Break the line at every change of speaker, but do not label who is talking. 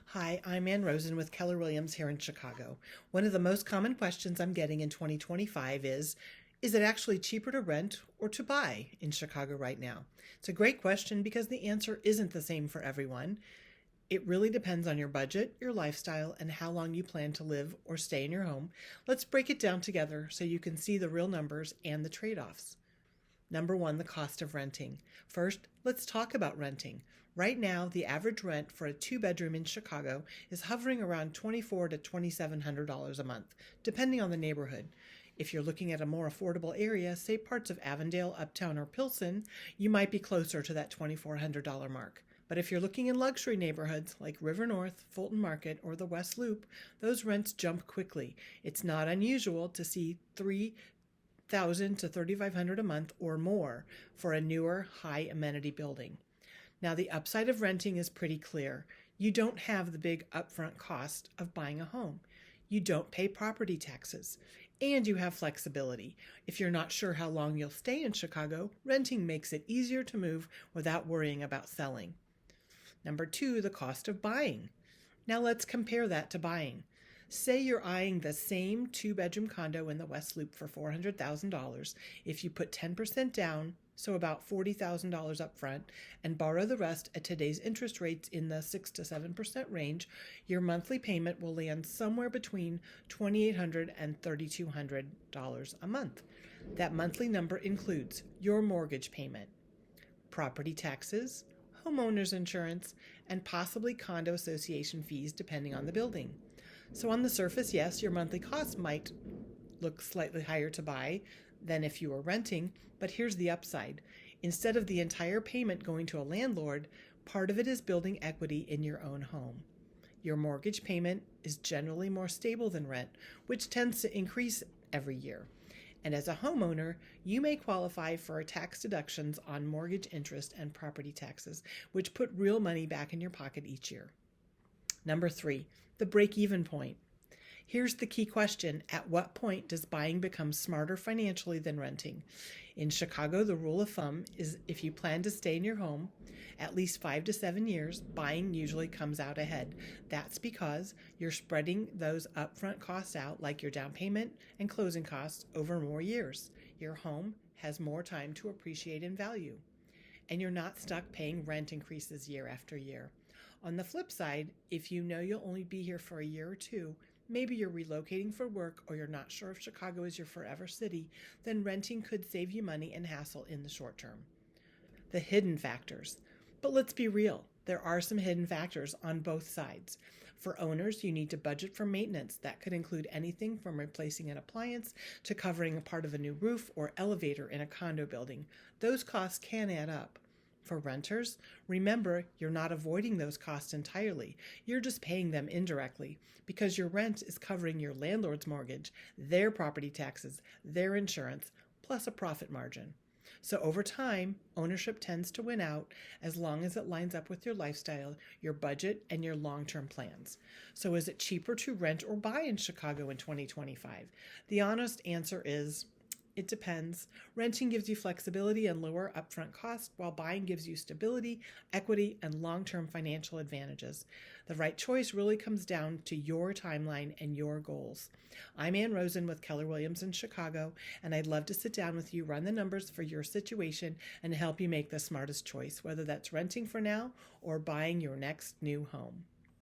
Hi, I'm Rosen with Keller Williams here in Chicago. One of the most common questions I'm getting in 2025 is it actually cheaper to rent or to buy in Chicago right now? It's a great question because the answer isn't the same for everyone. It really depends on your budget, your lifestyle, and how long you plan to live or stay in your home. Let's break it down together so you can see the real numbers and the trade offs. Number one, the cost of renting. First, let's talk about renting. Right now, the average rent for a two-bedroom in Chicago is hovering around $2,400 to $2,700 a month, depending on the neighborhood. If you're looking at a more affordable area, say parts of Avondale, Uptown, or Pilsen, you might be closer to that $2,400 mark. But if you're looking in luxury neighborhoods like River North, Fulton Market, or the West Loop, those rents jump quickly. It's not unusual to see $3,000 to $3,500 a month or more for a newer, high amenity building. Now, the upside of renting is pretty clear. You don't have the big upfront cost of buying a home. You don't pay property taxes, and you have flexibility. If you're not sure how long you'll stay in Chicago, renting makes it easier to move without worrying about selling. Number two, the cost of buying. Now let's compare that to buying. Say you're eyeing the same two-bedroom condo in the West Loop for $400,000. If you put 10% down, so about $40,000 up front, and borrow the rest at today's interest rates in the 6 to 7% range, your monthly payment will land somewhere between $2,800 and $3,200 a month. That monthly number includes your mortgage payment, property taxes, homeowners insurance, and possibly condo association fees depending on the building. So on the surface, yes, your monthly cost might look slightly higher to buy than if you were renting, but here's the upside. Instead of the entire payment going to a landlord, part of it is building equity in your own home. Your mortgage payment is generally more stable than rent, which tends to increase every year. And as a homeowner, you may qualify for tax deductions on mortgage interest and property taxes, which put real money back in your pocket each year. Number three, the break-even point. Here's the key question. At what point does buying become smarter financially than renting? In Chicago, the rule of thumb is if you plan to stay in your home at least 5 to 7 years, buying usually comes out ahead. That's because you're spreading those upfront costs out, like your down payment and closing costs, over more years. Your home has more time to appreciate in value, and you're not stuck paying rent increases year after year. On the flip side, if you know you'll only be here for a year or two, maybe you're relocating for work, or you're not sure if Chicago is your forever city, then renting could save you money and hassle in the short term. The hidden factors. But let's be real, there are some hidden factors on both sides. For owners, you need to budget for maintenance. That could include anything from replacing an appliance to covering a part of a new roof or elevator in a condo building. Those costs can add up. For renters, remember you're not avoiding those costs entirely. You're just paying them indirectly because your rent is covering your landlord's mortgage, their property taxes, their insurance, plus a profit margin. So over time, ownership tends to win out as long as it lines up with your lifestyle, your budget, and your long-term plans. So is it cheaper to rent or buy in Chicago in 2025? The honest answer is it depends. Renting gives you flexibility and lower upfront costs, while buying gives you stability, equity, and long-term financial advantages. The right choice really comes down to your timeline and your goals. I'm Rosen with Keller Williams in Chicago, and I'd love to sit down with you, run the numbers for your situation, and help you make the smartest choice, whether that's renting for now or buying your next new home.